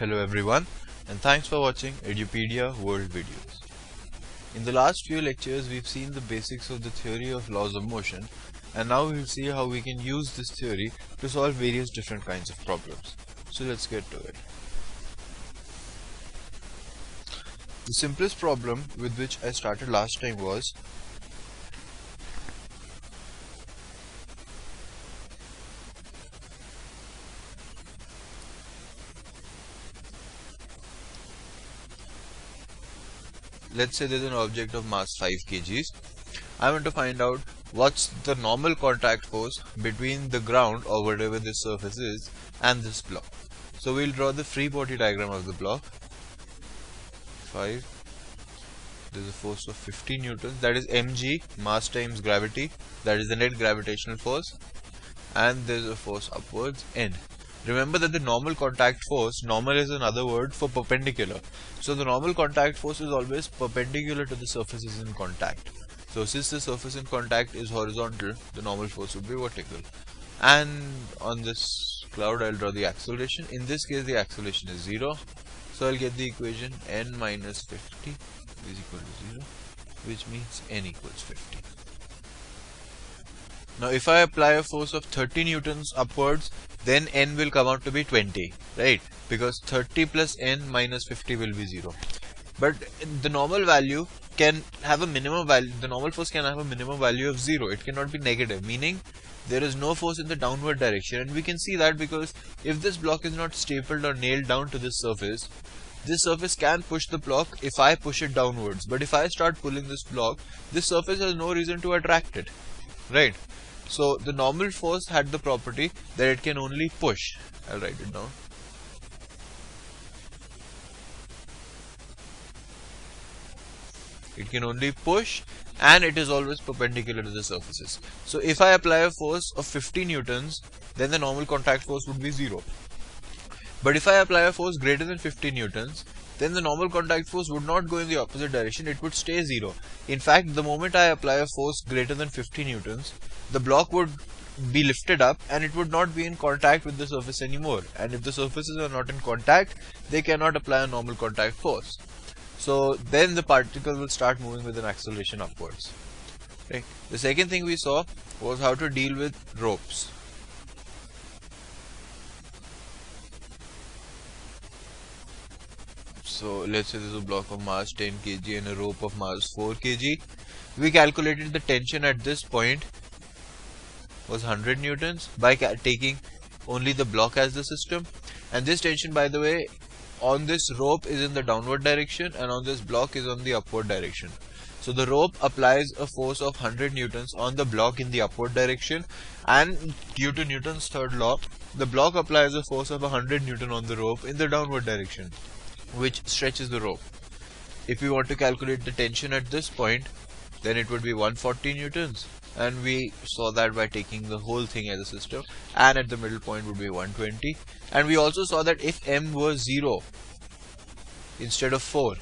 Hello everyone, and thanks for watching Edupedia World Videos. In the last few lectures we've seen the basics of the theory of laws of motion, and now we'll see how we can use this theory to solve various different kinds of problems. So let's get to it. The simplest problem with which I started last time was let's say there's an object of mass 5 kgs. I want to find out what's the normal contact force between the ground or whatever this surface is and this block. So we'll draw the free body diagram of the block. 5, there's a force of 50 newtons, that is mg, mass times gravity, that is the net gravitational force, and there's a force upwards, n. Remember that the normal contact force, normal is another word for perpendicular. So the normal contact force is always perpendicular to the surfaces in contact. So since the surface in contact is horizontal, the normal force would be vertical. And on this cloud I'll draw the acceleration. In this case the acceleration is 0. So I'll get the equation n minus 50 is equal to 0, which means n equals 50. Now if I apply a force of 30 newtons upwards, then n will come out to be 20, right? Because 30 plus n minus 50 will be 0. But the normal value can have a minimum value, the normal force can have a minimum value of 0. It cannot be negative, meaning there is no force in the downward direction. And we can see that because if this block is not stapled or nailed down to this surface can push the block if I push it downwards. But if I start pulling this block, this surface has no reason to attract it, right? So the normal force had the property that it can only push. I'll write it down. It can only push, and it is always perpendicular to the surfaces. So if I apply a force of 50 newtons, then the normal contact force would be 0. But if I apply a force greater than 50 newtons, then the normal contact force would not go in the opposite direction, it would stay 0. In fact, the moment I apply a force greater than 50 newtons, the block would be lifted up and it would not be in contact with the surface anymore. And if the surfaces are not in contact, they cannot apply a normal contact force. So then the particle will start moving with an acceleration upwards. Okay. The second thing we saw was how to deal with ropes. So let's say there's a block of mass 10 kg and a rope of mass 4 kg. We calculated the tension at this point was 100 newtons by taking only the block as the system. And this tension, by the way, on this rope is in the downward direction and on this block is on the upward direction. So the rope applies a force of 100 newtons on the block in the upward direction, and due to Newton's third law, the block applies a force of 100 newton on the rope in the downward direction, which stretches the rope. If we want to calculate the tension at this point, then it would be 140 newtons, and we saw that by taking the whole thing as a system, and at the middle point would be 120. And we also saw that if m was 0 instead of 4,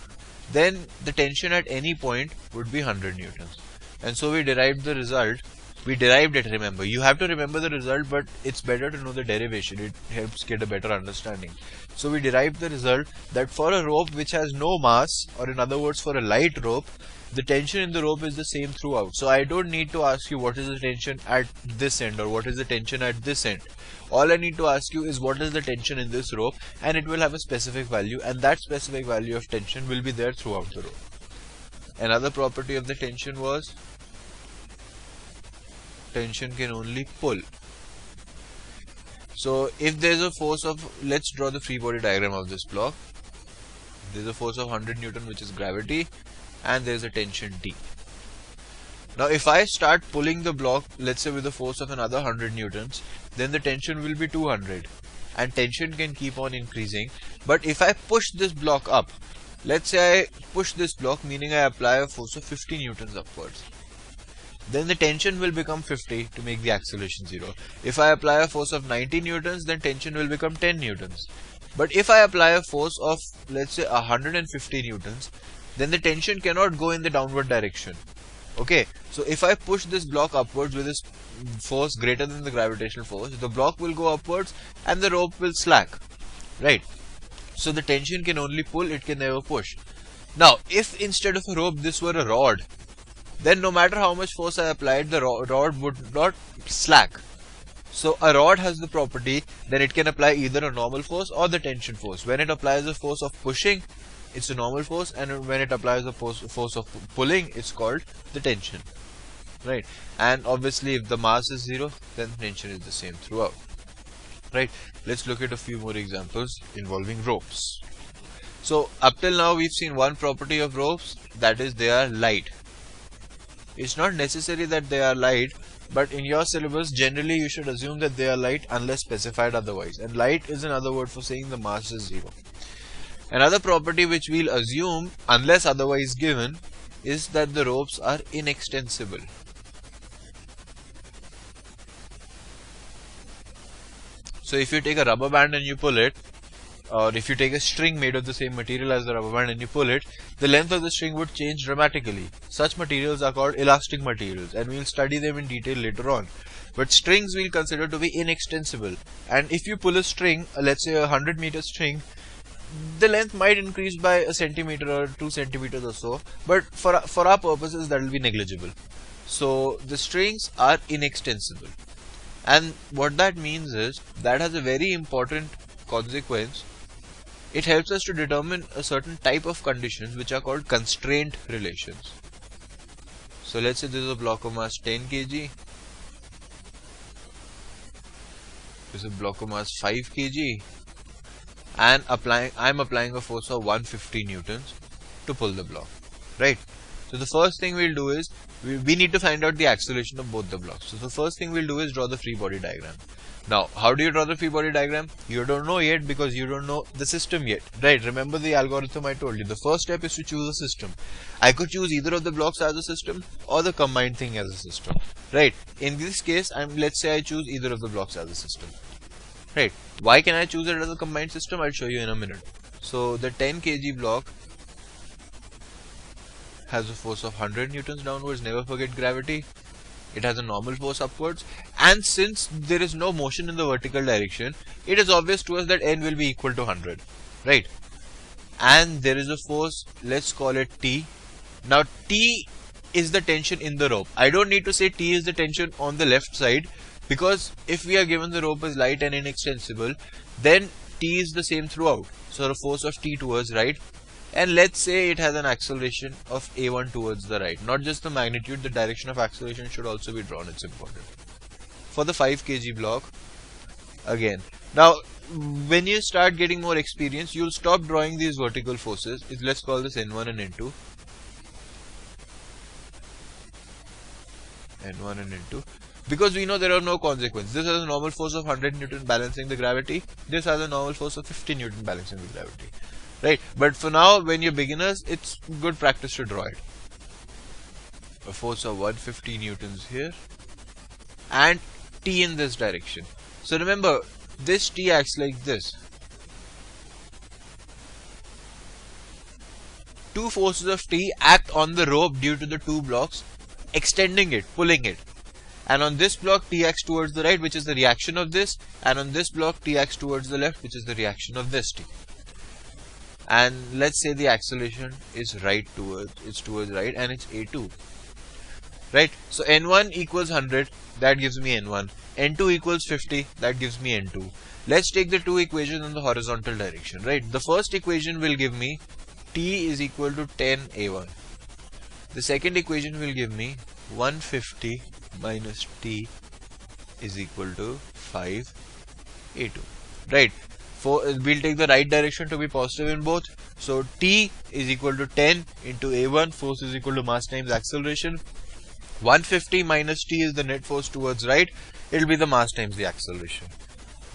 then the tension at any point would be 100 newtons. And so we derived the result. We derived it, remember. You have to remember the result, but it's better to know the derivation. It helps get a better understanding. So we derived the result that for a rope which has no mass, or in other words for a light rope, the tension in the rope is the same throughout. So I don't need to ask you what is the tension at this end or what is the tension at this end. All I need to ask you is what is the tension in this rope, and it will have a specific value, and that specific value of tension will be there throughout the rope. Another property of the tension was tension can only pull. So if there's a force of, let's draw the free body diagram of this block. There's a force of 100 newton which is gravity, and there's a tension T. Now if I start pulling the block, let's say with a force of another 100 newtons, then the tension will be 200, and tension can keep on increasing. But if I push this block up, let's say I push this block, meaning I apply a force of 50 newtons upwards, then the tension will become 50 to make the acceleration 0. If I apply a force of 90 newtons, then tension will become 10 newtons. But if I apply a force of, let's say, 150 newtons, then the tension cannot go in the downward direction. Okay, so if I push this block upwards with this force greater than the gravitational force, the block will go upwards and the rope will slack, right? So the tension can only pull, it can never push. Now, if instead of a rope this were a rod, then no matter how much force I applied, the rod would not slack. So a rod has the property that it can apply either a normal force or the tension force. When it applies a force of pushing, it's a normal force, and when it applies a force of pulling, it's called the tension. Right? And obviously if the mass is zero, then tension is the same throughout. Right? Let's look at a few more examples involving ropes. So up till now we've seen one property of ropes, that is they are light. It's not necessary that they are light, but in your syllabus generally you should assume that they are light unless specified otherwise, and light is another word for saying the mass is zero. Another property which we'll assume unless otherwise given is that the ropes are inextensible. So if you take a rubber band and you pull it, or if you take a string made of the same material as the rubber band and you pull it, the length of the string would change dramatically. Such materials are called elastic materials, and we'll study them in detail later on. But strings we'll consider to be inextensible, and if you pull a string, let's say a 100-meter string, the length might increase by a centimeter or 2 centimeters or so, but for our purposes that will be negligible. So the strings are inextensible, and what that means is that has a very important consequence. It helps us to determine a certain type of conditions which are called constraint relations. So let's say this is a block of mass 10 kg, this is a block of mass 5 kg, and I'm applying a force of 150 newtons to pull the block, right? So the first thing we'll do is we need to find out the acceleration of both the blocks. So the first thing we'll do is draw the free body diagram. Now, how do you draw the free body diagram? You don't know yet because you don't know the system yet, right? Remember the algorithm I told you. The first step is to choose a system. I could choose either of the blocks as a system or the combined thing as a system, right? In this case, let's say I choose either of the blocks as a system, right? Why can I choose it as a combined system? I'll show you in a minute. So the 10 kg block has a force of 100 newtons downwards. Never forget gravity. It has a normal force upwards, and since there is no motion in the vertical direction, it is obvious to us that N will be equal to 100, right? And there is a force, let's call it T. Now T is the tension in the rope. I don't need to say T is the tension on the left side, because if we are given the rope is light and inextensible, then T is the same throughout. So the force of T towards right. And let's say it has an acceleration of a1 towards the right. Not just the magnitude, the direction of acceleration should also be drawn. It's important. For the 5 kg block, again. Now, when you start getting more experience, you'll stop drawing these vertical forces. Let's call this N1 and N2. N1 and N2. Because we know there are no consequences. This has a normal force of 100 Newton balancing the gravity. This has a normal force of 50 Newton balancing the gravity. Right, but for now, when you're beginners, it's good practice to draw it. A force of 150 newtons here, and T in this direction. So remember, this T acts like this. Two forces of T act on the rope due to the two blocks, extending it, pulling it. And on this block, T acts towards the right, which is the reaction of this, and on this block, T acts towards the left, which is the reaction of this T. And let's say the acceleration is towards right, and it's a2, right? So n1 equals 100, that gives me n1. n2 equals 50, that gives me n2. Let's take the two equations in the horizontal direction, right? The first equation will give me T is equal to 10a1. The second equation will give me 150 minus T is equal to 5a2, right? We'll take the right direction to be positive in both. So T is equal to 10 into A1, force is equal to mass times acceleration. 150 minus T is the net force towards right. It will be the mass times the acceleration.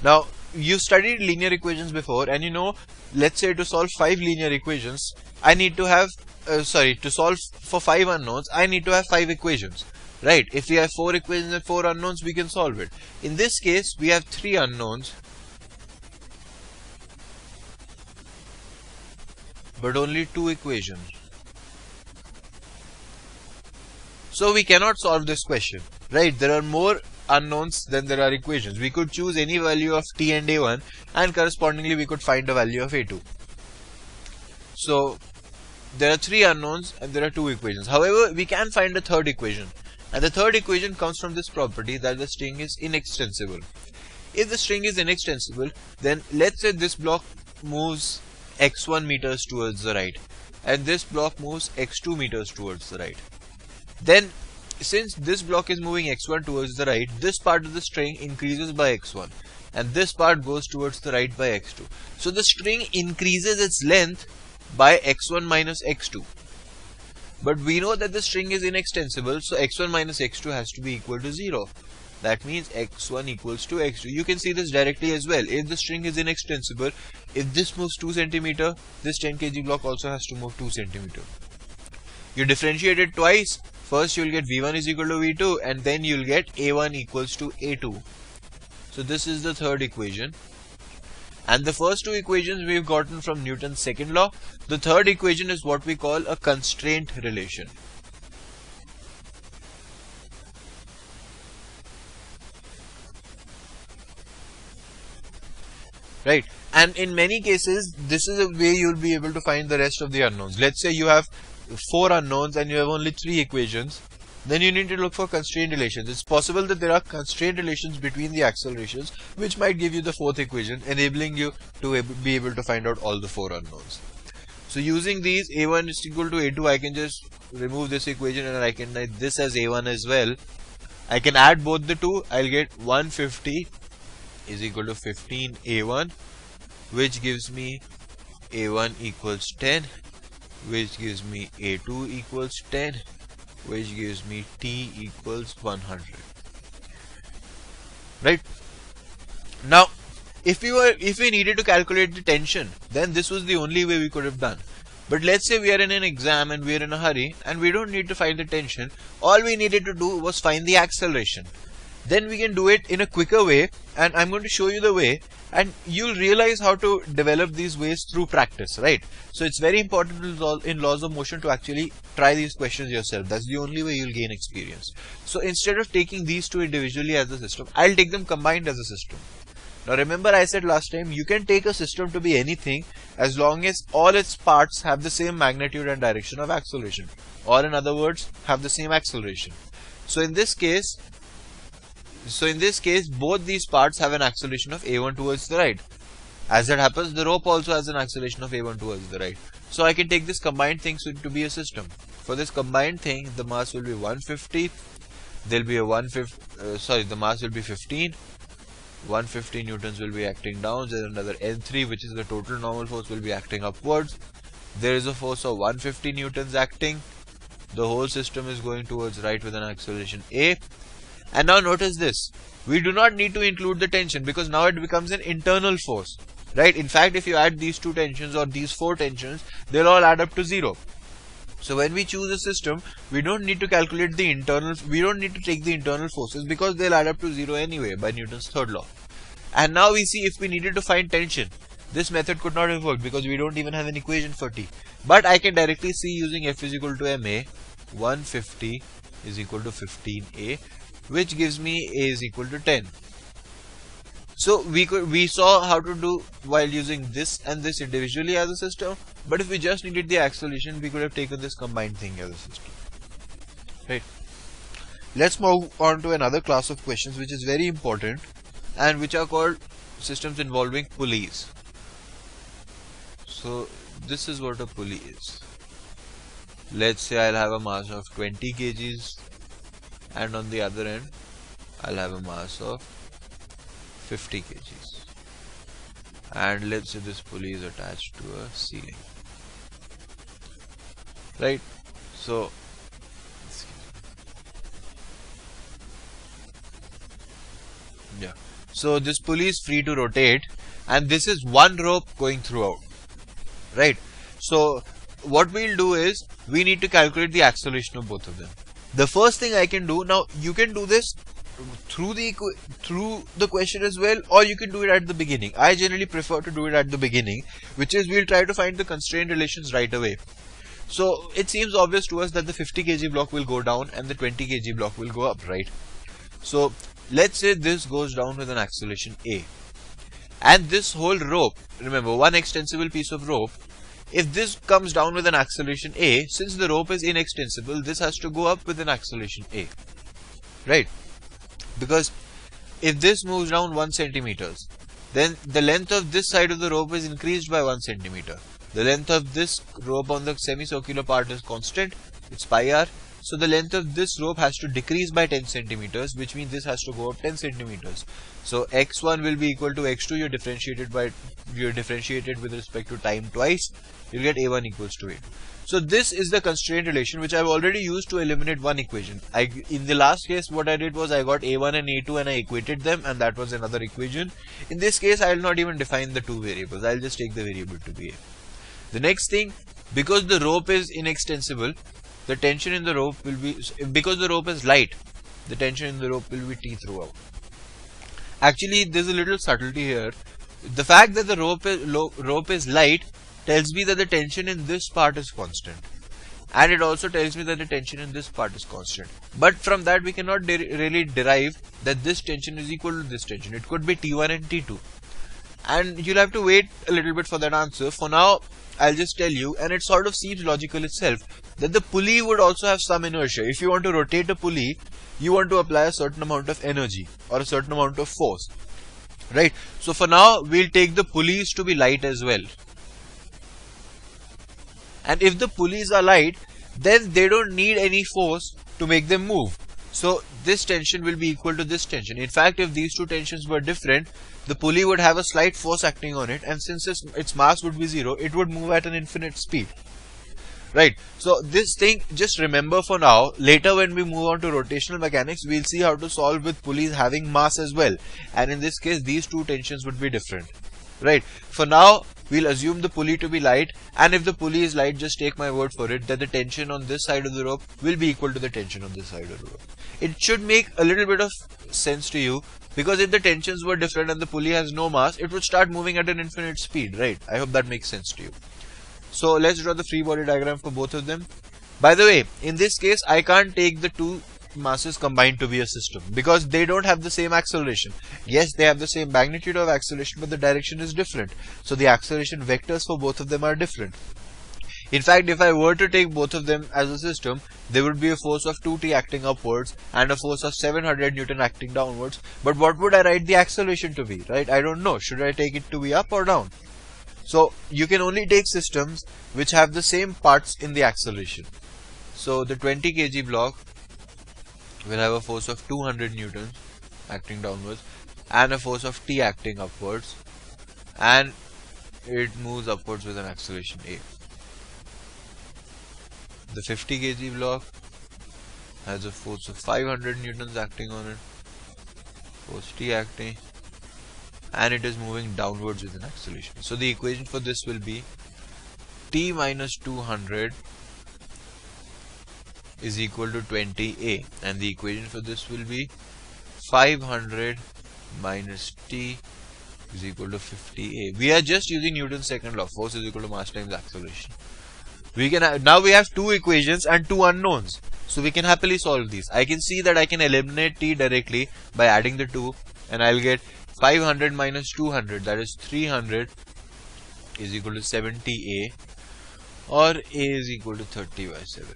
Now, you studied linear equations before, and you know, let's say to solve 5 linear equations, I need to have, to solve for 5 unknowns, I need to have 5 equations. Right? If we have 4 equations and 4 unknowns, we can solve it. In this case, we have 3 unknowns, but only 2 equations. So we cannot solve this question, right? There are more unknowns, then there are equations. We could choose any value of t and a1, and correspondingly we could find the value of a2. So there are 3 unknowns and there are 2 equations. However, we can find a third equation, and the third equation comes from this property that the string is inextensible. If the string is inextensible, then let's say this block moves x1 meters towards the right and this block moves x2 meters towards the right. Then since this block is moving x1 towards the right, this part of the string increases by x1 and this part goes towards the right by x2. So the string increases its length by x1 minus x2. But we know that the string is inextensible, so x1 minus x2 has to be equal to 0. That means x1 equals to x2. You can see this directly as well. If the string is inextensible, if this moves 2 cm, this 10 kg block also has to move 2 cm. You differentiate it twice. First you'll get v1 is equal to v2 and then you'll get a1 equals to a2. So this is the third equation. And the first 2 equations we've gotten from Newton's second law. The third equation is what we call a constraint relation. Right, and in many cases this is a way you'll be able to find the rest of the unknowns. Let's say you have 4 unknowns and you have only 3 equations, then you need to look for constraint relations. It's possible that there are constraint relations between the accelerations which might give you the 4th equation, enabling you to be able to find out all the 4 unknowns. So using these, a1 is equal to a2, I can just remove this equation and I can write this as a1 as well. I can add both the two. I'll get 150 is equal to 15 a1, which gives me a1 equals 10, which gives me a2 equals 10, which gives me t equals 100. Right, now if we needed to calculate the tension, then this was the only way we could have done. But let's say we are in an exam and we are in a hurry and we don't need to find the tension. All we needed to do was find the acceleration. Then we can do it in a quicker way, and I'm going to show you the way, and you'll realize how to develop these ways through practice, right? So it's very important in laws of motion to actually try these questions yourself. That's the only way you'll gain experience. So instead of taking these two individually as a system, I'll take them combined as a system. Now remember, I said last time, you can take a system to be anything as long as all its parts have the same magnitude and direction of acceleration, or in other words, have the same acceleration. So in this case, both these parts have an acceleration of a1 towards the right. As it happens, the rope also has an acceleration of a1 towards the right. So I can take this combined thing to be a system. For this combined thing, the mass will be 150. There'll be the mass will be 15. 150 newtons will be acting down. There's another N3, which is the total normal force, will be acting upwards. There is a force of 150 newtons acting. The whole system is going towards right with an acceleration a. And now notice this, we do not need to include the tension because now it becomes an internal force, right? In fact, if you add these 2 tensions or these 4 tensions, they'll all add up to 0. So when we choose a system, we don't need to calculate the internal, we don't need to take the internal forces because they'll add up to 0 anyway by Newton's third law. And now we see if we needed to find tension, this method could not have worked because we don't even have an equation for T. But I can directly see using F is equal to ma, 150 is equal to 15a, which gives me a is equal to 10. So we saw how to do while using this and this individually as a system, but if we just needed the acceleration, we could have taken this combined thing as a system. Right. Let's move on to another class of questions which is very important and which are called systems involving pulleys. So this is what a pulley is. Let's say I'll have a mass of 20 kgs. And on the other end, I'll have a mass of 50 kgs. And let's say this pulley is attached to a ceiling. Right? So, yeah. So this pulley is free to rotate, and this is one rope going throughout. Right? So what we'll do is, we need to calculate the acceleration of both of them. The first thing I can do, now you can do this through the question as well, or you can do it at the beginning. I generally prefer to do it at the beginning, which is we'll try to find the constraint relations right away. So it seems obvious to us that the 50 kg block will go down and the 20 kg block will go up, right? So let's say this goes down with an acceleration A, and this whole rope, remember one extensible piece of rope, if this comes down with an acceleration A, since the rope is inextensible, this has to go up with an acceleration A, right? Because if this moves down 1 centimeters, then the length of this side of the rope is increased by 1 centimeter. The length of this rope on the semicircular part is constant, it's pi r. So the length of this rope has to decrease by 10 centimeters, which means this has to go up 10 centimeters. So x1 will be equal to x2. You're differentiated with respect to time twice. You'll get a1 equals to a2. So this is the constraint relation which I've already used to eliminate one equation. In the last case, what I did was I got a1 and a2 and I equated them, and that was another equation. In this case, I will not even define the two variables. I'll just take the variable to be a. The next thing, because the rope is inextensible, the tension in the rope will be, because the rope is light, the tension in the rope will be T throughout. Actually, there's a little subtlety here. The fact that the rope is light tells me that the tension in this part is constant. And it also tells me that the tension in this part is constant. But from that, we cannot really derive that this tension is equal to this tension. It could be T1 and T2. And you'll have to wait a little bit for that answer. For now, I'll just tell you, and it sort of seems logical itself, that the pulley would also have some inertia. If you want to rotate a pulley, you want to apply a certain amount of energy or a certain amount of force, right? So for now, we'll take the pulleys to be light as well. And if the pulleys are light, then they don't need any force to make them move. So this tension will be equal to this tension. In fact, if these two tensions were different, the pulley would have a slight force acting on it, and since its mass would be 0, it would move at an infinite speed. Right. So this thing, just remember for now. Later when we move on to rotational mechanics, we'll see how to solve with pulleys having mass as well. And in this case, these two tensions would be different. Right. For now, we'll assume the pulley to be light, and if the pulley is light, just take my word for it that the tension on this side of the rope will be equal to the tension on this side of the rope. It should make a little bit of sense to you, because if the tensions were different and the pulley has no mass, it would start moving at an infinite speed, right? I hope that makes sense to you. So let's draw the free body diagram for both of them. By the way, in this case, I can't take the two masses combined to be a system because they don't have the same acceleration. Yes, they have the same magnitude of acceleration, but the direction is different. So the acceleration vectors for both of them are different. In fact, if I were to take both of them as a system, there would be a force of 2t acting upwards and a force of 700 Newton acting downwards. But what would I write the acceleration to be, right? I don't know. Should I take it to be up or down? So you can only take systems which have the same parts in the acceleration. So the 20 kg block will have a force of 200 newtons acting downwards and a force of t acting upwards, and it moves upwards with an acceleration a. The 50 kg block has a force of 500 newtons acting on it, force t acting, and it is moving downwards with an acceleration. So the equation for this will be t minus 200 is equal to 20a, and the equation for this will be 500 minus t is equal to 50a. We are just using Newton's second law, force is equal to mass times acceleration. Now we have two equations and two unknowns, so we can happily solve these. I can see that I can eliminate t directly by adding the two, and I'll get 500 minus 200, that is 300, is equal to 70a, or a is equal to 30 by 7.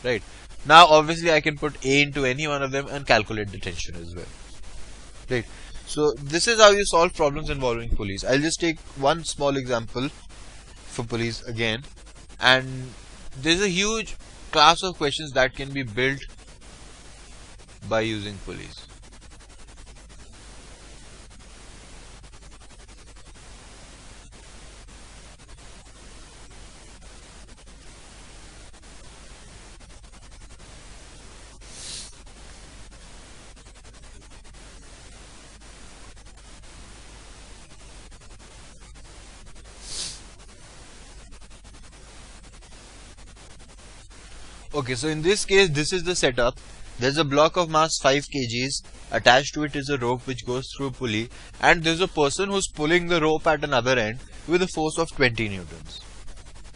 Right. Now obviously I can put a into any one of them and calculate the tension as well. Right. So this is how you solve problems involving pulleys. I'll just take one small example for pulleys again, and there's a huge class of questions that can be built by using pulleys. Okay, so in this case, this is the setup. There's a block of mass 5 kgs. Attached to it is a rope which goes through a pulley, and there's a person who's pulling the rope at another end with a force of 20 newtons.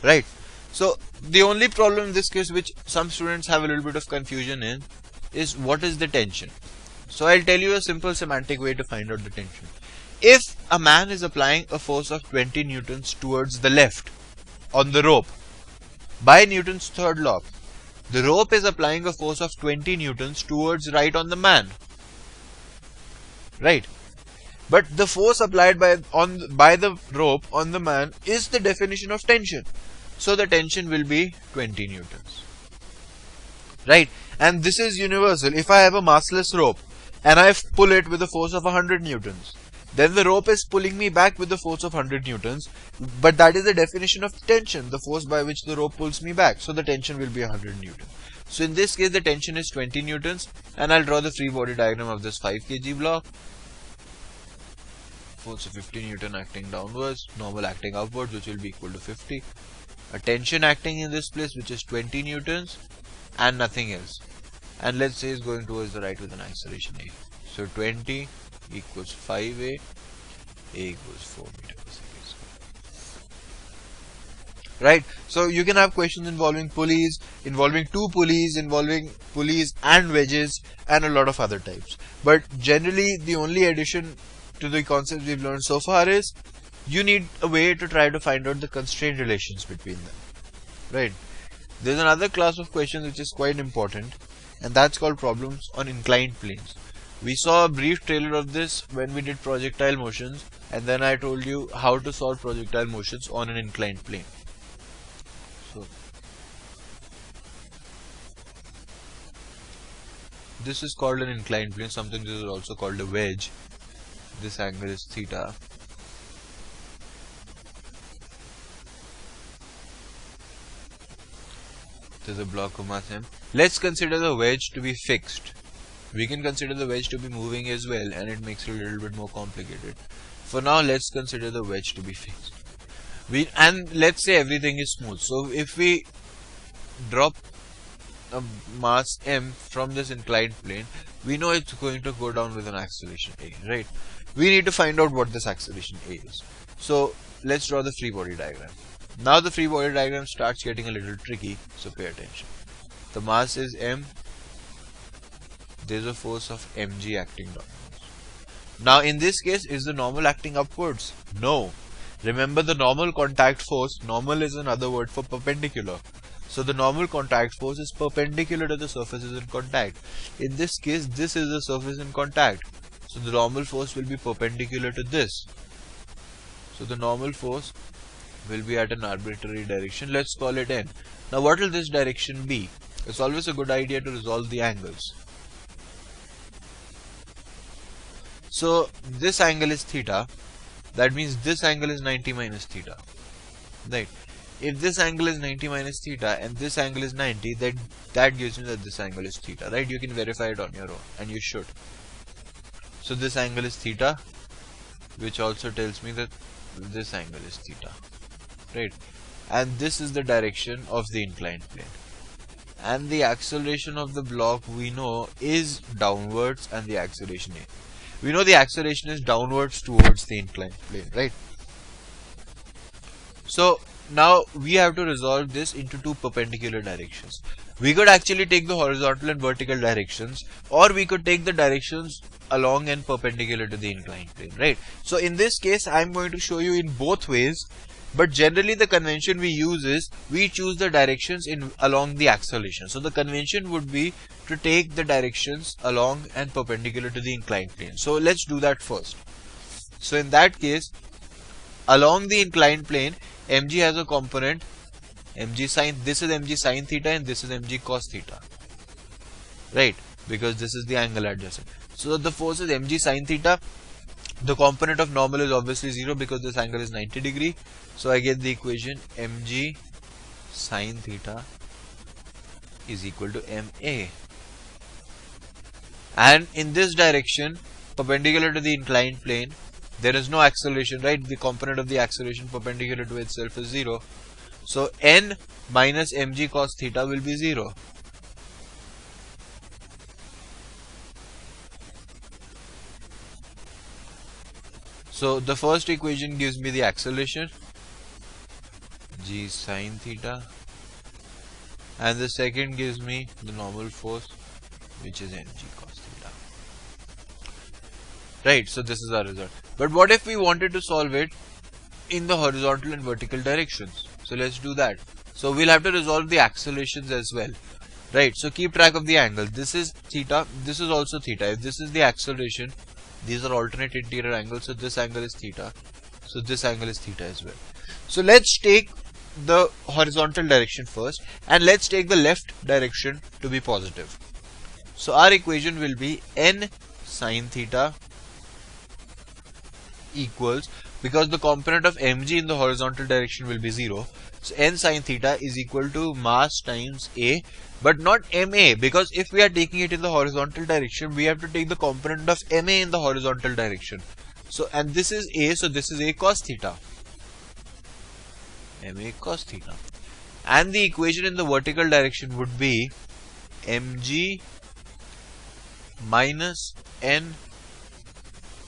Right. So the only problem in this case, which some students have a little bit of confusion in, is what is the tension? So I'll tell you a simple semantic way to find out the tension. If a man is applying a force of 20 newtons towards the left on the rope by Newton's third law, the rope is applying a force of 20 newtons towards right on the man. Right? But the force applied by the rope on the man is the definition of tension. So the tension will be 20 newtons. Right? And this is universal. If I have a massless rope and I pull it with a force of 100 newtons, then the rope is pulling me back with the force of 100 newtons. But that is the definition of tension, the force by which the rope pulls me back. So the tension will be 100 newtons. So in this case, the tension is 20 newtons. And I'll draw the free body diagram of this 5 kg block. Force of 50 newton acting downwards, normal acting upwards, which will be equal to 50. A tension acting in this place, which is 20 newtons and nothing else. And let's say it's going towards the right with an acceleration A. So 20 equals 5A, A equals 4 meters per second square. Right? So you can have questions involving pulleys, involving two pulleys, involving pulleys and wedges, and a lot of other types. But generally, the only addition to the concepts we've learned so far is you need a way to try to find out the constraint relations between them. Right? There's another class of questions which is quite important, and that's called problems on inclined planes. We saw a brief trailer of this when we did projectile motions, and then I told you how to solve projectile motions on an inclined plane. So this is called an inclined plane. Something this is also called a wedge. This angle is theta. There's a block of mass m. Let's consider the wedge to be fixed. We can consider the wedge to be moving as well, and it makes it a little bit more complicated. For now, let's consider the wedge to be fixed. And let's say everything is smooth. So if we drop a mass m from this inclined plane, we know it's going to go down with an acceleration a, right? We need to find out what this acceleration a is. So let's draw the free body diagram. Now the free body diagram starts getting a little tricky, so pay attention. The mass is m. There's a force of mg acting downwards. Now in this case, is the normal acting upwards? No. Remember the normal contact force. Normal is another word for perpendicular. So the normal contact force is perpendicular to the surfaces in contact. In this case, this is the surface in contact. So the normal force will be perpendicular to this. So the normal force will be at an arbitrary direction. Let's call it n. Now what will this direction be? It's always a good idea to resolve the angles. So this angle is theta. That means this angle is 90 minus theta. Right? If this angle is 90 minus theta and this angle is 90, then that gives me that this angle is theta. Right? You can verify it on your own, and you should. So this angle is theta, which also tells me that this angle is theta. Right? And this is the direction of the inclined plane. And the acceleration of the block we know is downwards, and the acceleration a. We know the acceleration is downwards towards the inclined plane, right? So now we have to resolve this into two perpendicular directions. We could actually take the horizontal and vertical directions, or we could take the directions along and perpendicular to the inclined plane, right? So in this case, I'm going to show you in both ways, but generally the convention we use is we choose the directions along the acceleration. So the convention would be to take the directions along and perpendicular to the inclined plane. So let's do that first. So in that case, along the inclined plane, mg has a component mg sine. This is mg sine theta and this is mg cos theta, right? Because this is the angle adjacent. So the force is mg sine theta. The component of normal is obviously 0 because this angle is 90 degree. So I get the equation mg sine theta is equal to ma. And in this direction, perpendicular to the inclined plane, there is no acceleration, right? The component of the acceleration perpendicular to itself is 0. So n minus mg cos theta will be 0. So the first equation gives me the acceleration, g sine theta, and the second gives me the normal force, which is mg cos theta. right? So this is our result. But what if we wanted to solve it in the horizontal and vertical directions? So let's do that. So we'll have to resolve the accelerations as well, right? So keep track of the angle. This is theta, this is also theta. If this is the acceleration, these are alternate interior angles, so this angle is theta, so this angle is theta as well. So let's take the horizontal direction first, and let's take the left direction to be positive. So our equation will be n sine theta equals, because the component of mg in the horizontal direction will be 0, so n sine theta is equal to mass times a, but not ma, because if we are taking it in the horizontal direction, we have to take the component of ma in the horizontal direction. So, and this is a, so this is a cos theta, ma cos theta. And the equation in the vertical direction would be mg minus n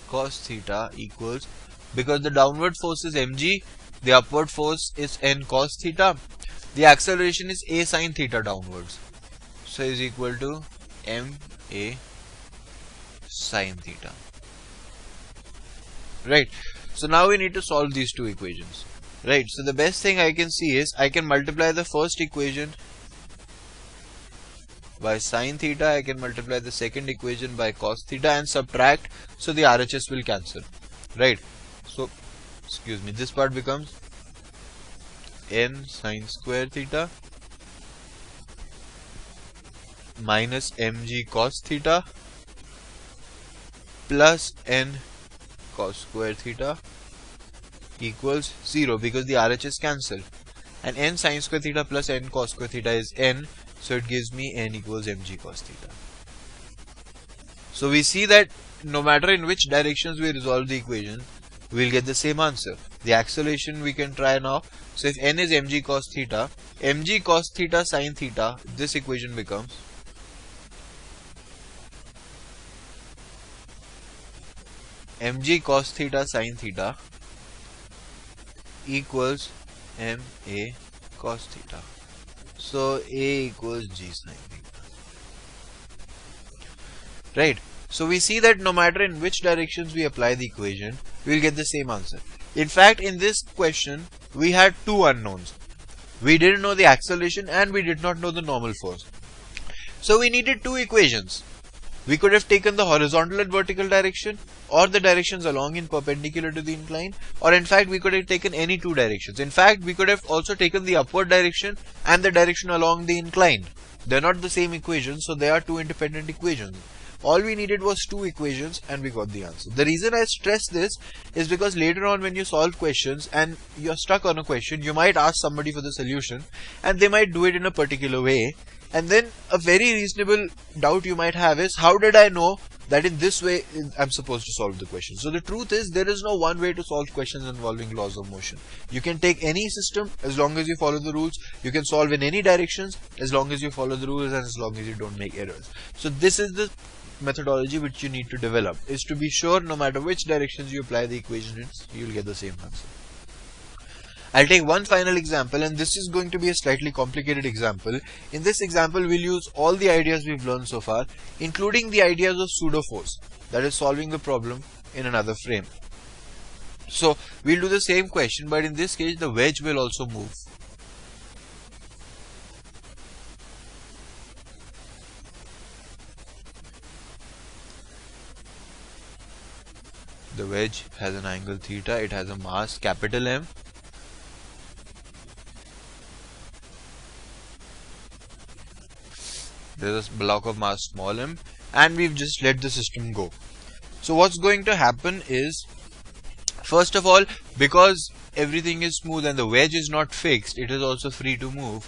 cos theta equals, because the downward force is mg, the upward force is n cos theta, the acceleration is a sin theta downwards, so is equal to ma sin theta, right? So now we need to solve these two equations, right? So the best thing I can see is I can multiply the first equation by sin theta, I can multiply the second equation by cos theta and subtract, so the RHS will cancel, right? So, excuse me, this part becomes n sin square theta minus mg cos theta plus n cos square theta equals 0, because the RHS cancel, and n sin square theta plus n cos square theta is n, so it gives me n equals mg cos theta. So we see that no matter in which directions we resolve the equation, we'll get the same answer. The acceleration we can try now. So if n is mg cos theta sin theta, this equation becomes mg cos theta sin theta equals ma cos theta. So a equals g sin theta, right? So we see that no matter in which directions we apply the equation, we will get the same answer. In fact, in this question, we had two unknowns. We didn't know the acceleration and we did not know the normal force. So we needed two equations. We could have taken the horizontal and vertical direction, or the directions along in perpendicular to the incline, or in fact we could have taken any two directions. In fact, we could have also taken the upward direction and the direction along the incline. They're not the same equations, so they are two independent equations. All we needed was two equations and we got the answer. The reason I stress this is because later on when you solve questions and you're stuck on a question, you might ask somebody for the solution and they might do it in a particular way. And then a very reasonable doubt you might have is, how did I know that in this way I'm supposed to solve the question? So the truth is, there is no one way to solve questions involving laws of motion. You can take any system as long as you follow the rules. You can solve in any directions as long as you follow the rules and as long as you don't make errors. So this is the methodology which you need to develop, is to be sure no matter which directions you apply the equation in, you'll get the same answer. I'll take one final example, and this is going to be a slightly complicated example. In this example, we'll use all the ideas we've learned so far, including the ideas of pseudo force, that is solving the problem in another frame. So we'll do the same question, but in this case the wedge will also move. The wedge has an angle theta, it has a mass capital M. There's a block of mass small m, and we've just let the system go. So what's going to happen is, first of all, because everything is smooth and the wedge is not fixed, it is also free to move.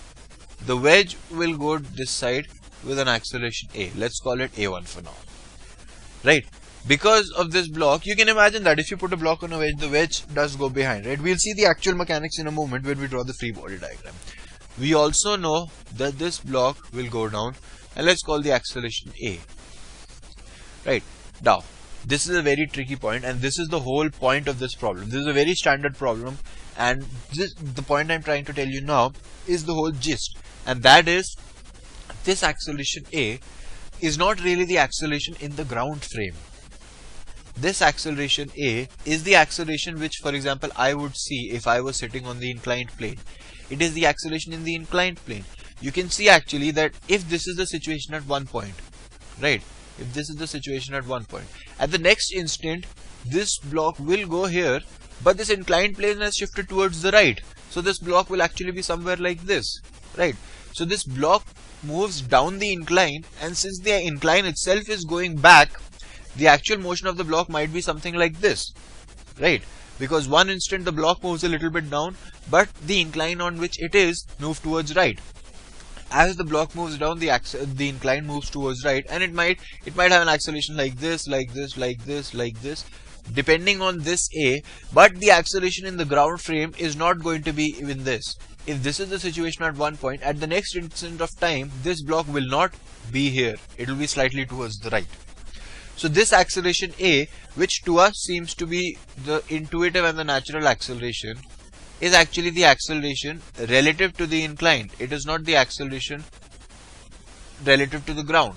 The wedge will go this side with an acceleration a. Let's call it a1 for now, right? Because of this block, you can imagine that if you put a block on a wedge, the wedge does go behind, right? We'll see the actual mechanics in a moment when we draw the free body diagram. We also know that this block will go down, and let's call the acceleration a, right? Now, this is a very tricky point, and this is the whole point of this problem. This is a very standard problem, and the point I'm trying to tell you now is the whole gist, and that is, this acceleration a is not really the acceleration in the ground frame. this acceleration A is the acceleration which, for example, I would see if I was sitting on the inclined plane. It is the acceleration in the inclined plane. You can see actually that if this is the situation at one point, right? If this is the situation at one point, at the next instant, this block will go here, but this inclined plane has shifted towards the right. So this block will actually be somewhere like this, right? So this block moves down the incline, and since the incline itself is going back, the actual motion of the block might be something like this, right? Because one instant the block moves a little bit down, but the incline on which it is moves towards right. As the block moves down, the incline moves towards right, and it might have an acceleration like this, like this, like this, like this, depending on this A. But the acceleration in the ground frame is not going to be even this. If this is the situation at one point, at the next instant of time, this block will not be here. It will be slightly towards the right. So this acceleration A, which to us seems to be the intuitive and the natural acceleration, is actually the acceleration relative to the incline. It is not the acceleration relative to the ground.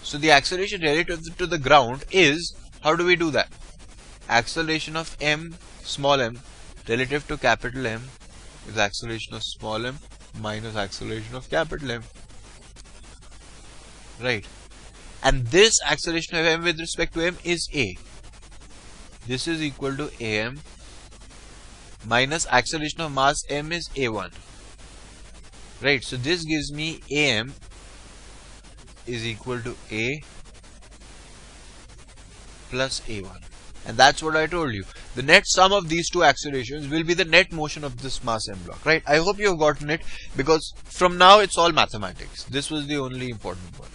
So the acceleration relative to the ground is, how do we do that? Acceleration of m, small m, relative to capital M is acceleration of small m minus acceleration of capital M. Right. And this acceleration of m with respect to m is a. This is equal to am minus acceleration of mass m is a1. Right. So this gives me am is equal to a plus a1. And that's what I told you. The net sum of these two accelerations will be the net motion of this mass m block. Right. I hope you have gotten it, because from now it's all mathematics. This was the only important one.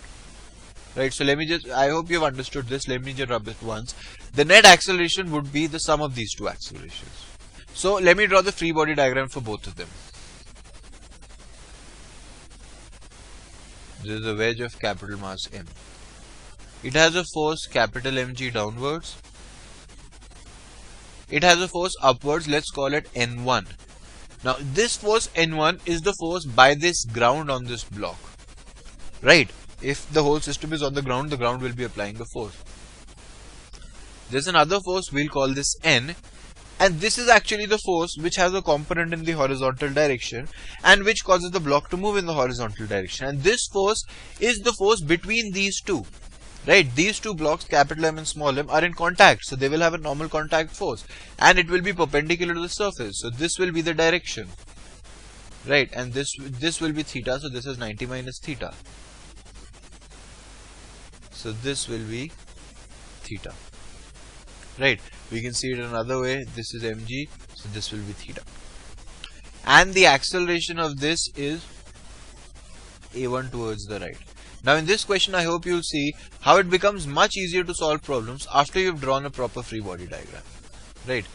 Right, so I hope you've understood this. Let me just rub it once. The net acceleration would be the sum of these two accelerations. So let me draw the free body diagram for both of them. This is a wedge of capital mass M. It has a force capital Mg downwards. It has a force upwards. Let's call it N1. Now this force N1 is the force by this ground on this block. Right. If the whole system is on the ground will be applying the force. There's another force, we'll call this N, and this is actually the force which has a component in the horizontal direction and which causes the block to move in the horizontal direction. And this force is the force between these two. Right, these two blocks, capital M and small m, are in contact, so they will have a normal contact force, and it will be perpendicular to the surface. So this will be the direction. Right, and this will be theta, so this is 90 minus theta. So this will be theta. Right. We can see it another way. This is mg. So this will be theta. And the acceleration of this is a1 towards the right. Now in this question, I hope you'll see how it becomes much easier to solve problems after you've drawn a proper free body diagram. Right.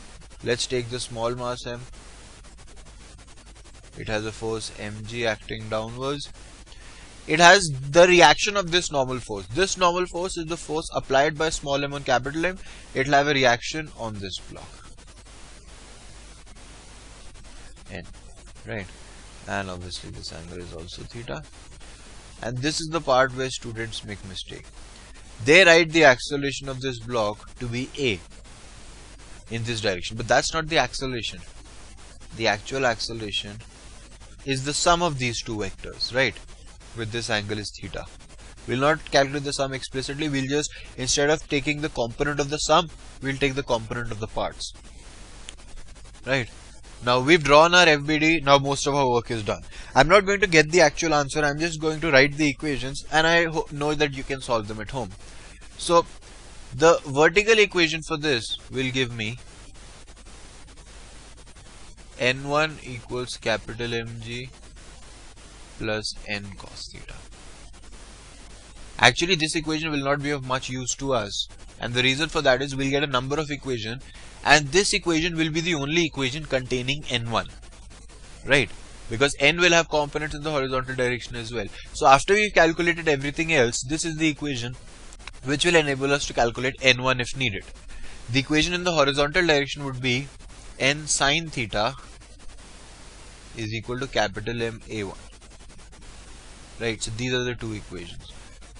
Let's take the small mass m. It has a force mg acting downwards. It has the reaction of this normal force. This normal force is the force applied by small m on capital M. It will have a reaction on this block. N. Right. And obviously this angle is also theta. And this is the part where students make mistake. They write the acceleration of this block to be a in this direction. But that's not the acceleration. The actual acceleration is the sum of these two vectors. Right. With this angle is theta. We'll not calculate the sum explicitly. We'll just, instead of taking the component of the sum, we'll take the component of the parts. Right. Now we've drawn our FBD. Now most of our work is done. I'm not going to get the actual answer. I'm just going to write the equations, and I know that you can solve them at home. So the vertical equation for this will give me N1 equals capital Mg plus n cos theta. Actually, this equation will not be of much use to us, and the reason for that is we'll get a number of equations, and this equation will be the only equation containing n1, right? Because n will have components in the horizontal direction as well. So after we've calculated everything else, this is the equation which will enable us to calculate n1 if needed. The equation in the horizontal direction would be n sine theta is equal to capital M A1. Right, so these are the two equations.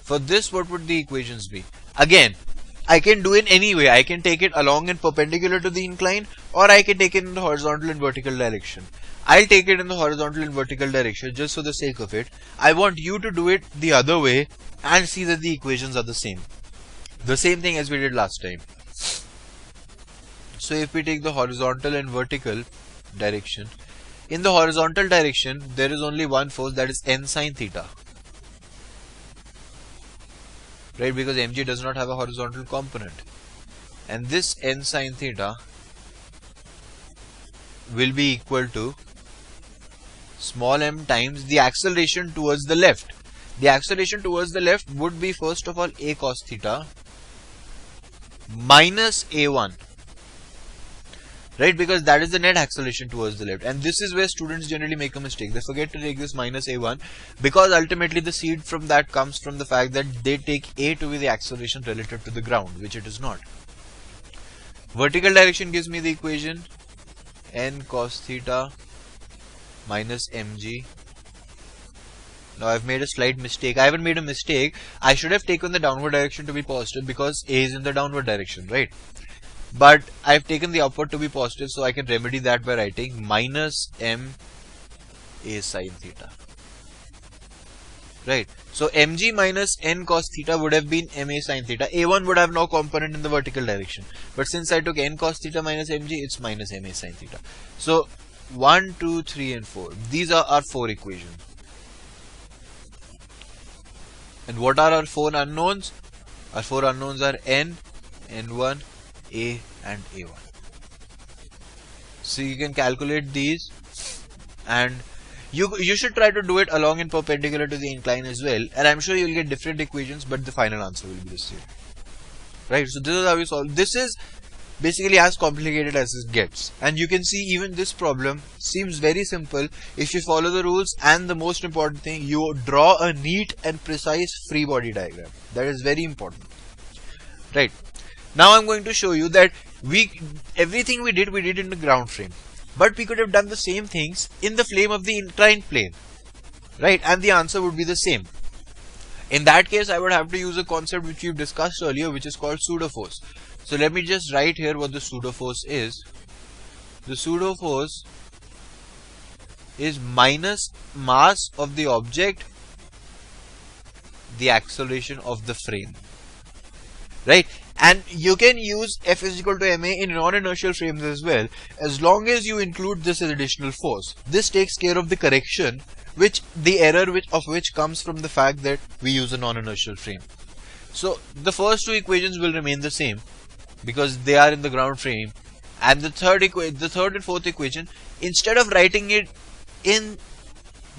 For this, what would the equations be? Again, I can do in any way. I can take it along and perpendicular to the incline, or I can take it in the horizontal and vertical direction. I'll take it in the horizontal and vertical direction just for the sake of it. I want you to do it the other way and see that the equations are the same. The same thing as we did last time. So if we take the horizontal and vertical direction, in the horizontal direction there is only one force, that is n sine theta. Right, because mg does not have a horizontal component. And this n sine theta will be equal to small m times the acceleration towards the left. The acceleration towards the left would be first of all a cos theta minus a1. Right, because that is the net acceleration towards the left. And this is where students generally make a mistake. They forget to take this minus a1, because ultimately the seed from that comes from the fact that they take a to be the acceleration relative to the ground, which it is not. Vertical direction gives me the equation n cos theta minus mg. Now I've made a slight mistake. I haven't made a mistake. I should have taken the downward direction to be positive, because a is in the downward direction, right? But I've taken the upward to be positive, so I can remedy that by writing minus m a sine theta. Right. So mg minus n cos theta would have been m a sine theta. A1 would have no component in the vertical direction. But since I took n cos theta minus mg, it's minus m a sine theta. So 1, 2, 3 and 4. These are our 4 equations. And what are our 4 unknowns? Our 4 unknowns are n, n1, a and a1. So you can calculate these, and you should try to do it along and perpendicular to the incline as well, and I'm sure you'll get different equations, but the final answer will be the same. Right, so this is how we solve. This is basically as complicated as it gets, and you can see even this problem seems very simple if you follow the rules, and the most important thing, you draw a neat and precise free body diagram. That is very important. Right. Now I'm going to show you that everything we did in the ground frame, but we could have done the same things in the frame of the inclined plane, right? And the answer would be the same. In that case, I would have to use a concept which we've discussed earlier, which is called pseudo force. So let me just write here what the pseudo force is. The pseudo force is minus mass of the object, the acceleration of the frame, right? And you can use F is equal to ma in non-inertial frames as well, as long as you include this as additional force. This takes care of the correction, the error of which comes from the fact that we use a non-inertial frame. So the first 2 equations will remain the same because they are in the ground frame, and the third and fourth equation, instead of writing it in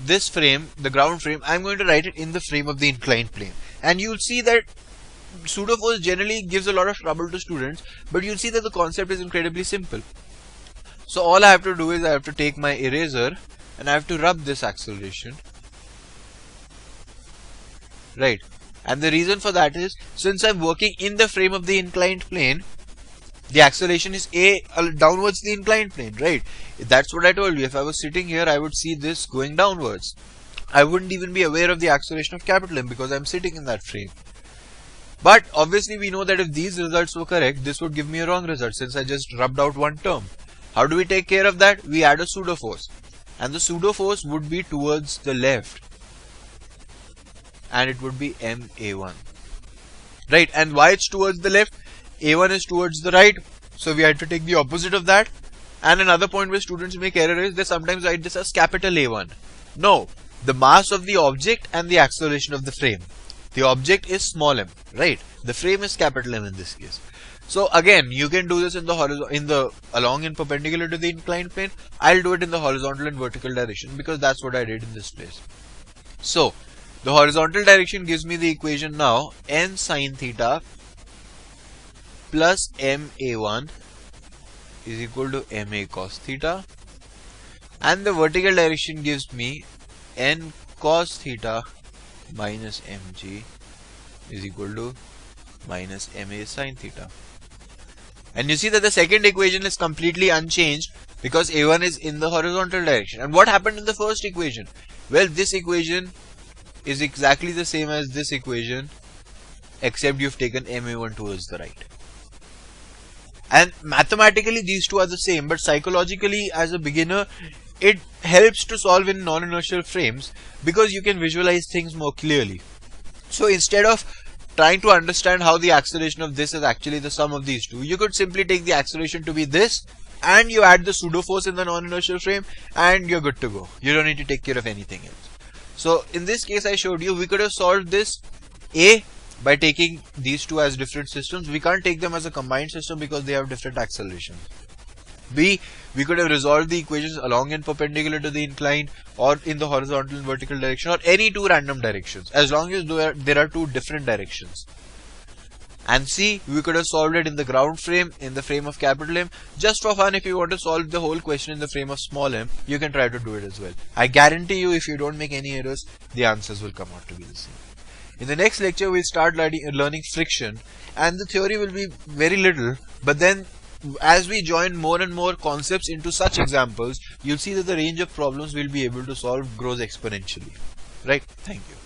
this frame, the ground frame, I'm going to write it in the frame of the inclined plane. And you'll see that pseudo force generally gives a lot of trouble to students, but you'll see that the concept is incredibly simple. So all I have to do is I have to take my eraser and I have to rub this acceleration, right? And the reason for that is, since I'm working in the frame of the inclined plane, the acceleration is downwards the inclined plane, right? That's what I told you. If I was sitting here, I would see this going downwards. I wouldn't even be aware of the acceleration of capital M because I'm sitting in that frame. But obviously we know that if these results were correct, this would give me a wrong result since I just rubbed out one term. How do we take care of that? We add a pseudo force, and the pseudo force would be towards the left, and it would be MA1, right? And why it's towards the left? A1 is towards the right, so we had to take the opposite of that. And another point where students make error is they sometimes write this as capital A1. No, the mass of the object and the acceleration of the frame. The object is small m, right? The frame is capital M in this case. So again, you can do this in the along and perpendicular to the inclined plane. I'll do it in the horizontal and vertical direction because that's what I did in this place. So the horizontal direction gives me the equation now: n sine theta plus MA1 is equal to MA cos theta, and the vertical direction gives me n cos theta minus mg is equal to minus MA sin theta. And you see that the second equation is completely unchanged because A1 is in the horizontal direction. And what happened in the first equation? Well, this equation is exactly the same as this equation except you've taken MA1 towards the right. And mathematically these two are the same, but psychologically as a beginner it helps to solve in non-inertial frames because you can visualize things more clearly. So instead of trying to understand how the acceleration of this is actually the sum of these two, you could simply take the acceleration to be this and you add the pseudo force in the non-inertial frame and you're good to go. You don't need to take care of anything else. So in this case I showed you, we could have solved this A by taking these two as different systems. We can't take them as a combined system because they have different accelerations. B, we could have resolved the equations along and perpendicular to the incline or in the horizontal and vertical direction or any two random directions as long as there are two different directions. And C, we could have solved it in the ground frame, in the frame of capital M. Just for fun, if you want to solve the whole question in the frame of small m, you can try to do it as well. I guarantee you if you don't make any errors, the answers will come out to be the same. In the next lecture, we'll start learning friction, and the theory will be very little, but then as we join more and more concepts into such examples, you'll see that the range of problems we'll be able to solve grows exponentially. Right? Thank you.